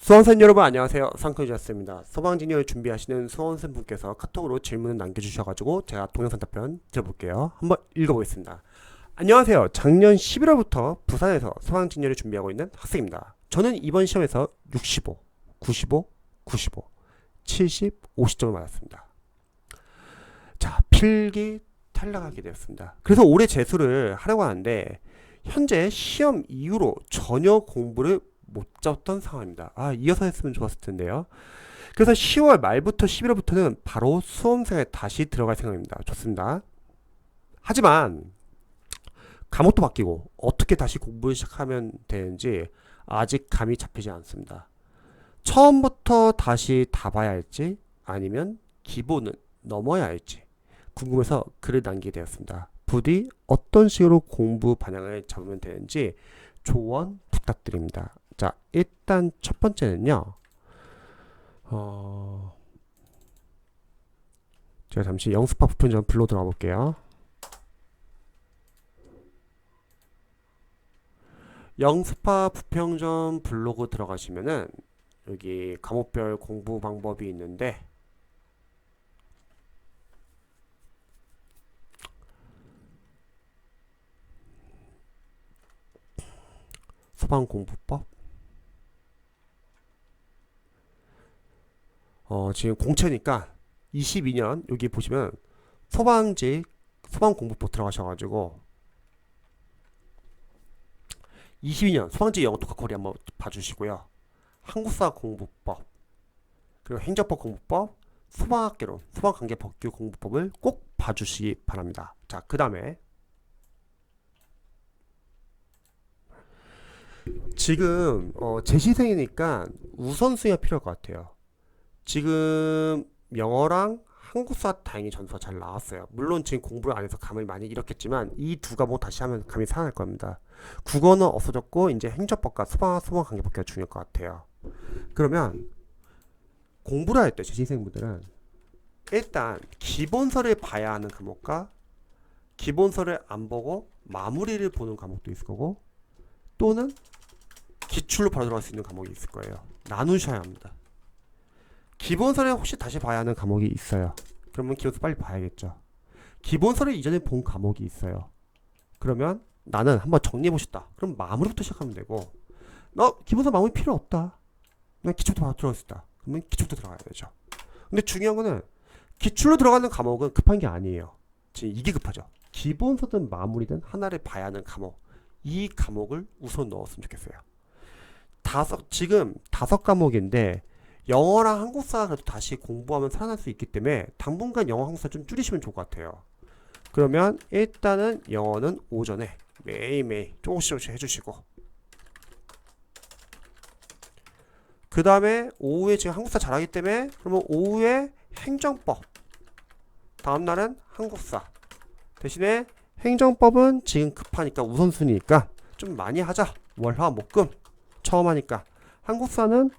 수험생 여러분 안녕하세요. 상크유자스입니다. 소방진열 준비하시는 수험생분께서 카톡으로 질문을 남겨주셔가지고 제가 동영상 답변 드려볼게요. 한번 읽어보겠습니다. 안녕하세요. 작년 11월부터 부산에서 소방진열을 준비하고 있는 학생입니다. 저는 이번 시험에서 65, 95, 95, 70, 50점을 맞았습니다. 자, 필기 탈락하게 되었습니다. 그래서 올해 재수를 하려고 하는데 현재 시험 이후로 전혀 공부를 못 잡던 상황입니다. 이어서 했으면 좋았을 텐데요. 그래서 10월 말부터 11월부터는 바로 수험생에 다시 들어갈 생각입니다. 좋습니다. 하지만 과목도 바뀌고 어떻게 다시 공부를 시작하면 되는지 아직 감이 잡히지 않습니다. 처음부터 다시 다 봐야 할지 아니면 기본은 넘어야 할지 궁금해서 글을 남기게 되었습니다. 부디 어떤 식으로 공부 방향을 잡으면 되는지 조언 부탁드립니다. 자, 일단 첫 번째는요. 제가 잠시 영스파 부평점 블로 들어가 볼게요. 영스파 부평점 블로그 들어가시면은 여기 과목별 공부 방법이 있는데 소방공부법 지금 공채니까 22년 여기 보시면 소방직 소방공부법 들어가셔가지고 22년 소방직 영어 독학거리 한번 봐주시고요. 한국사 공부법 그리고 행정법 공부법 소방학개론 소방관계법규 공부법을 꼭 봐주시기 바랍니다. 자, 그 다음에 지금 재시생이니까 우선순위가 필요할 것 같아요. 지금 영어랑 한국사 다행히 점수가 잘 나왔어요. 물론 지금 공부를 안 해서 감을 많이 잃었겠지만 이 두 과목 다시 하면 감이 살아날 겁니다. 국어는 없어졌고 이제 행정법과 소방관계법규가 중요할 것 같아요. 그러면 공부를 할 때 재시생분들은 일단 기본서를 봐야 하는 과목과 기본서를 안 보고 마무리를 보는 과목도 있을 거고 또는 기출로 바로 들어갈 수 있는 과목이 있을 거예요. 나누셔야 합니다. 기본서를 혹시 다시 봐야 하는 과목이 있어요. 그러면 기본서 빨리 봐야겠죠. 기본서를 이전에 본 과목이 있어요. 그러면 나는 한번 정리해보고 싶다. 그럼 마무리부터 시작하면 되고 기본서 마무리 필요 없다. 그냥 기출부터 바로 들어갈 수 있다. 그러면 기출부터 들어가야 되죠. 근데 중요한 거는 기출로 들어가는 과목은 급한 게 아니에요. 지금 이게 급하죠. 기본서든 마무리든 하나를 봐야 하는 과목 이 과목을 우선 넣었으면 좋겠어요. 지금 5과목인데 영어랑 한국사 그래도 다시 공부하면 살아날 수 있기 때문에 당분간 영어 한국사 좀 줄이시면 좋을 것 같아요. 그러면 일단은 영어는 오전에 매일매일 조금씩 해주시고 그 다음에 오후에 지금 한국사 잘하기 때문에 그러면 오후에 행정법 다음날은 한국사 대신에 행정법은 지금 급하니까 우선순위니까 좀 많이 하자. 월화목금 처음 하니까 한국사는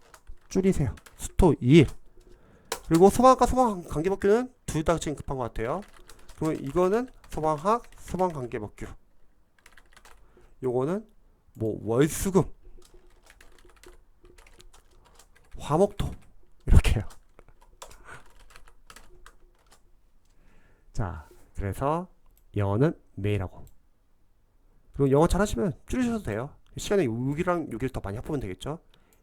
줄이세요. 수토 2일 그리고 소방학과 소방관계법규는 둘 다 지금 급한 것 같아요. 그러면 이거는 소방학 소방관계법규 요거는 뭐 월수금 화목토 이렇게요. 자, 그래서 영어는 매일 하고 그리고 영어 잘하시면 줄이셔도 돼요. 시간에 6이랑 6일 더 많이 합하면 되겠죠.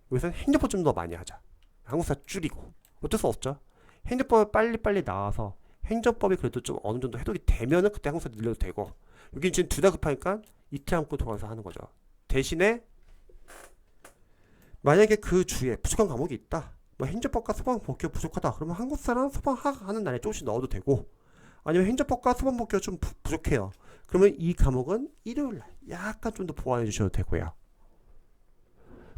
여기서는 행정법 좀 더 많이 하자. 한국사 줄이고 어쩔 수 없죠. 행정법을 빨리빨리 나와서 행정법이 그래도 좀 어느 정도 해독이 되면은 그때 한국사 늘려도 되고 여긴 지금 둘 다 급하니까 이틀 안고 돌아가서 하는 거죠. 대신에 만약에 그 주에 부족한 과목이 있다. 뭐 행정법과 소방법규가 부족하다. 그러면 한국사랑 소방학 하는 날에 조금씩 넣어도 되고 아니면 행정법과 소방법규가 좀 부족해요. 그러면 이 과목은 일요일날 약간 좀 더 보완해 주셔도 되고요.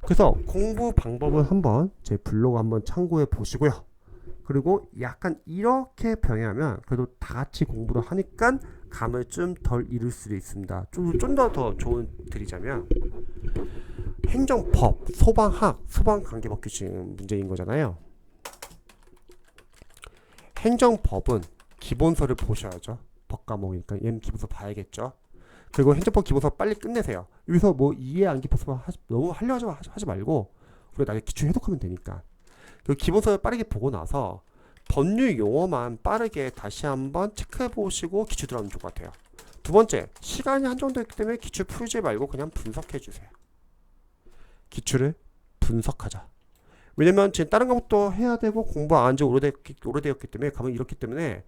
그래서 공부 방법은 한번 제 블로그 한번 참고해 보시고요. 그리고 약간 이렇게 병행하면 그래도 다 같이 공부를 하니까 감을 좀 덜 잃을 수도 있습니다. 좀 더 좋은 드리자면 행정법, 소방학, 소방관계법규 지금 문제인 거잖아요. 행정법은 기본서를 보셔야죠. 법 과목이니까 얘는 기본서 봐야겠죠. 그리고 행정법 기본서 빨리 끝내세요. 여기서 뭐 이해 안 깊어서 너무 하려고 하지 말고 우리가 나중에 기출 해독하면 되니까. 그 기본서를 빠르게 보고 나서 법률 용어만 빠르게 다시 한번 체크해 보시고 기출 들어가면 좋을 것 같아요. 두 번째, 시간이 한정되기 때문에 기출 풀지 말고 그냥 분석해 주세요. 기출을 분석하자. 왜냐면 지금 다른 과목도 해야 되고 공부 안 한 지 오래되었기 때문에 가면 이렇기 때문에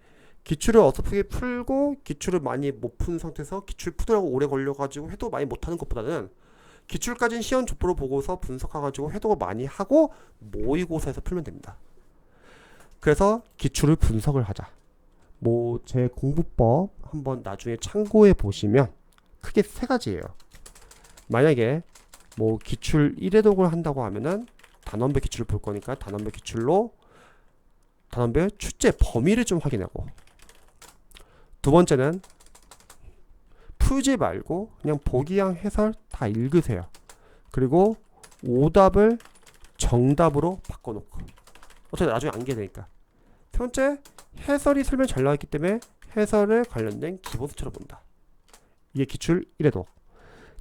기출을 어설프게 풀고 기출을 많이 못 푼 상태에서 기출 푸느라고 오래 걸려가지고 해도 많이 못하는 것보다는 기출까지는 시험 족보를 보고서 분석해가지고 해독을 많이 하고 모의고사에서 풀면 됩니다. 그래서 기출을 분석을 하자. 뭐 제 공부법 한번 나중에 참고해 보시면 크게 세 가지예요. 만약에 뭐 기출 1회독을 한다고 하면은 단원별 기출을 볼 거니까 단원별 기출로 단원별 출제 범위를 좀 확인하고, 두 번째는 풀지 말고 그냥 보기양 해설 다 읽으세요. 그리고 오답을 정답으로 바꿔놓고, 어차피 나중에 암기해야 되니까. 세 번째, 해설이 설명 잘 나왔기 때문에 해설에 관련된 기본서처럼 본다. 이게 기출 1회독.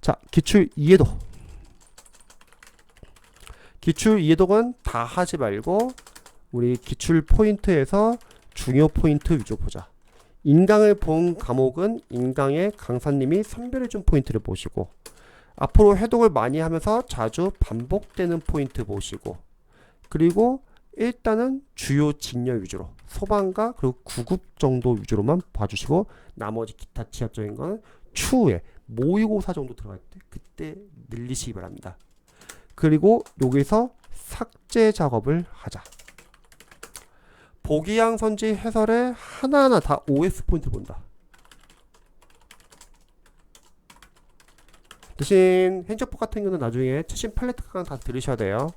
자, 기출 2회독. 기출 2회독은 다 하지 말고 우리 기출 포인트에서 중요 포인트 위주로 보자. 인강을 본 과목은 인강의 강사님이 선별해준 포인트를 보시고, 앞으로 해독을 많이 하면서 자주 반복되는 포인트 보시고, 그리고 일단은 주요 직렬 위주로 소방과 그리고 구급 정도 위주로만 봐주시고, 나머지 기타 지압적인 거는 추후에 모의고사 정도 들어갈 때 그때 늘리시기 바랍니다. 그리고 여기서 삭제 작업을 하자. 보기양 선지 해설에 하나하나 다 OS 포인트 본다. 대신 행정법 같은 경우는 나중에 최신 팔레트 강의 다 들으셔야 돼요.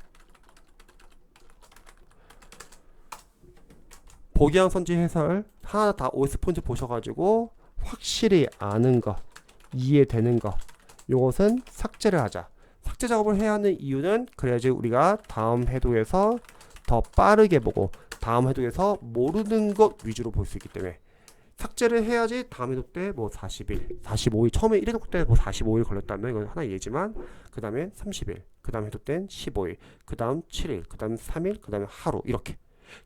보기양 선지 해설 하나 다 OS 포인트 보셔가지고 확실히 아는 거, 이해되는 거, 요것은 삭제를 하자. 삭제 작업을 해야 하는 이유는 그래야지 우리가 다음 해독에서 더 빠르게 보고 다음 해독에서 모르는 것 위주로 볼 수 있기 때문에 삭제를 해야지 다음 해독 때 뭐 40일, 45일, 처음에 1회독 때 뭐 45일 걸렸다면 이건 하나 예지만, 그 다음에 30일, 그 다음 해독 때는 15일, 그 다음 7일, 그 다음 3일, 그 다음에 하루, 이렇게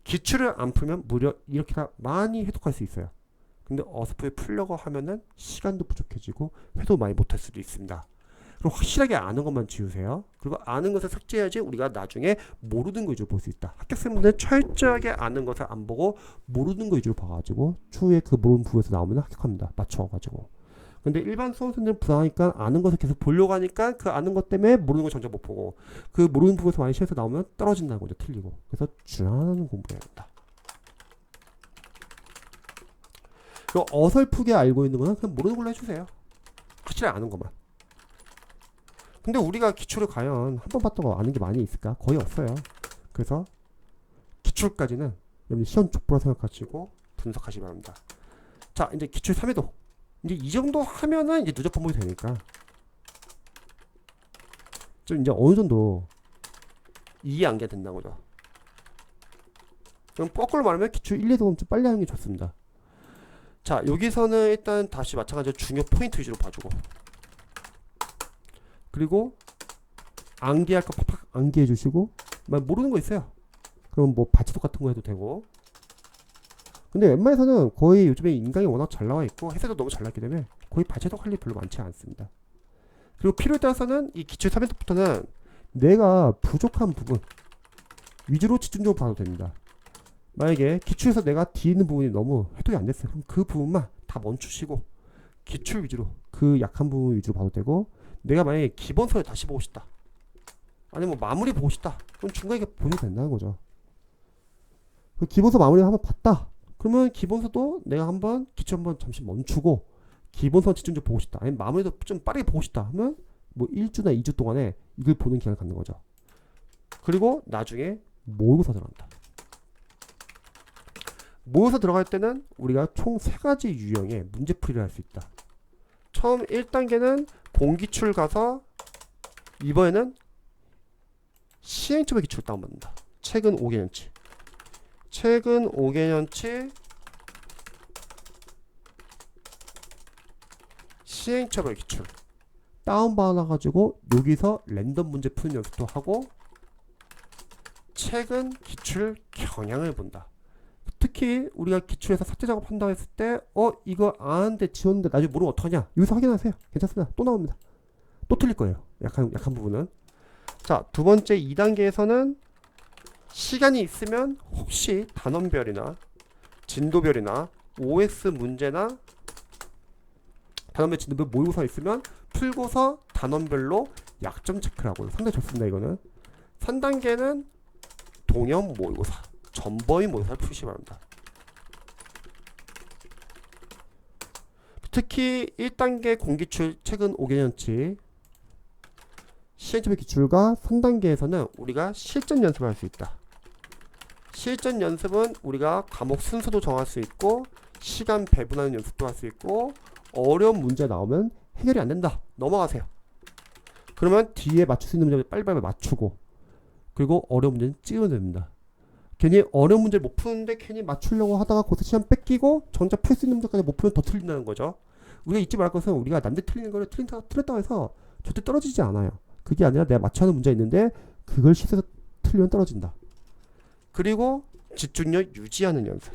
기출을 안 풀면 무려 이렇게 다 많이 해독할 수 있어요. 근데 어설프게 풀려고 하면은 시간도 부족해지고 회도 많이 못할 수도 있습니다. 그리고 확실하게 아는 것만 지우세요. 그리고 아는 것을 삭제해야지 우리가 나중에 모르는 거 위주로 볼 수 있다. 학교생분들은 철저하게 아는 것을 안 보고 모르는 거 위주로 봐가지고 추후에 그 모르는 부분에서 나오면 합격합니다. 맞춰가지고. 근데 일반 수험생들은 불안하니까 아는 것을 계속 보려고 하니까 그 아는 것 때문에 모르는 걸 정작 못 보고, 그 모르는 부분에서 많이 시험에서 나오면 떨어진다는 거죠. 틀리고. 그래서 준하는 공부해야 된다. 그리고 어설프게 알고 있는 거는 그냥 모르는 걸로 해주세요. 확실히 아는 것만. 근데 우리가 기출을 과연 한 번 봤던 거 아는 게 많이 있을까? 거의 없어요. 그래서 기출까지는 여러분 시험 족보라 생각하시고 분석하시기 바랍니다. 자, 이제 기출 3회도. 이제 이 정도 하면은 이제 누적 반복이 되니까 좀 이제 어느 정도 이해 안게 된다는 거죠. 그럼 거꾸로 말하면 기출 1, 2도 좀 빨리 하는 게 좋습니다. 자, 여기서는 일단 다시 마찬가지로 중요 포인트 위주로 봐주고, 그리고 암기할 거 팍팍 암기해 주시고, 모르는 거 있어요. 그럼 뭐 발제도 같은 거 해도 되고. 근데 웬만해서는 거의 요즘에 인강이 워낙 잘 나와 있고 해설도 너무 잘 나왔기 때문에 거의 발제독 할 일 별로 많지 않습니다. 그리고 필요에 따라서는 이 기출 3회독부터는 내가 부족한 부분 위주로 집중적으로 봐도 됩니다. 만약에 기출에서 내가 뒤에 있는 부분이 너무 해독이 안 됐어요. 그럼 그 부분만 다 멈추시고 기출 위주로, 그 약한 부분 위주로 봐도 되고, 내가 만약에 기본서를 다시 보고 싶다, 아니면 뭐 마무리 보고 싶다, 그럼 중간에 보셔도 된다는 거죠. 그 기본서 마무리 한번 봤다, 그러면 기본서도 내가 한번 기출 한번 잠시 멈추고 기본서 집중적으로 보고 싶다, 아니면 마무리도 좀 빠르게 보고 싶다 하면 뭐 1주나 2주 동안에 이걸 보는 기간을 갖는 거죠. 그리고 나중에 모의고사 들어간다. 모의고사 들어갈 때는 우리가 총 3가지 유형의 문제풀이를 할 수 있다. 처음 1단계는 본기출 가서, 이번에는 시행처벌 기출 다운받는다. 최근 5개년치. 최근 5개년치 시행처벌 기출 다운받아가지고 여기서 랜덤 문제 푸는 연습도 하고, 최근 기출 경향을 본다. 특히 우리가 기출에서 삭제 작업한다고 했을 때 이거 아는데 지웠는데 나중에 모르면 어떡하냐, 여기서 확인하세요. 괜찮습니다. 또 나옵니다. 또 틀릴 거예요. 약한 부분은. 자, 두 번째 2단계에서는 시간이 있으면 혹시 단원별이나 진도별이나 OS 문제나 단원별 진도별 모의고사 있으면 풀고서 단원별로 약점 체크를 하고요. 상당히 좋습니다. 이거는 3단계는 동형 모의고사, 전범위 모의고사를 푸시기 바랍니다. 특히 1단계 공기출 최근 5개년치 시행착오 기출과 3단계에서는 우리가 실전 연습을 할 수 있다. 실전 연습은 우리가 과목 순서도 정할 수 있고 시간 배분하는 연습도 할 수 있고 어려운 문제 나오면 해결이 안 된다, 넘어가세요. 그러면 뒤에 맞출 수 있는 문제 빨리빨리 맞추고, 그리고 어려운 문제는 찍으면 됩니다. 괜히 어려운 문제를 못 푸는데 괜히 맞추려고 하다가 고스 시간 뺏기고 정작 풀 수 있는 문제까지 못 풀면 더 틀린다는 거죠. 우리가 잊지 말할 것은 우리가 남들 틀리는 거를 틀렸다고 해서 절대 떨어지지 않아요. 그게 아니라 내가 맞춰야 하는 문제가 있는데 그걸 실수해서 틀리면 떨어진다. 그리고 집중력 유지하는 연습,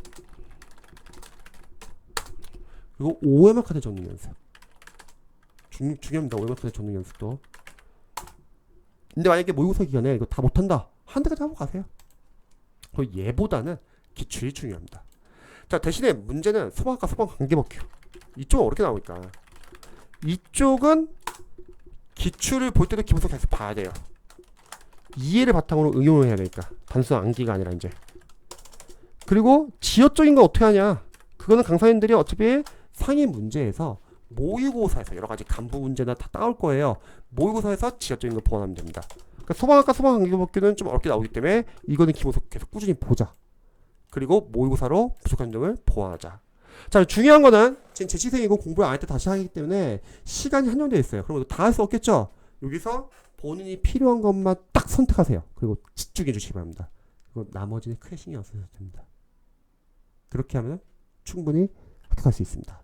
그리고 OMR 카드 적는 연습 중요합니다. OMR 카드 적는 연습도. 근데 만약에 모의고사 기간에 이거 다 못한다, 한 대까지 하고 가세요. 그 얘보다는 기출이 중요합니다. 자, 대신에 문제는 소방학과 소방 관계법규, 이쪽은 어렵게 나오니까 이쪽은 기출을 볼 때도 기본서 계속 봐야 돼요. 이해를 바탕으로 응용을 해야 되니까 단순 암기가 아니라 이제. 그리고 지역적인 거 어떻게 하냐, 그거는 강사님들이 어차피 상위 문제에서 모의고사에서 여러 가지 간부 문제나 다 따올 거예요. 모의고사에서 지역적인 거 보완하면 됩니다. 그러니까 소방학과 소방관계법규는 좀 어렵게 나오기 때문에 이거는 기본서 계속 꾸준히 보자. 그리고 모의고사로 부족한 점을 보완하자. 자, 중요한 거는 지금 재시생이고 공부를 안 할 때 다시 하기 때문에 시간이 한정되어 있어요. 그럼 다 할 수 없겠죠. 여기서 본인이 필요한 것만 딱 선택하세요. 그리고 집중해 주시기 바랍니다. 그리고 나머지는 크게 신경 안 쓰셔도 됩니다. 그렇게 하면 충분히 합격할 수 있습니다.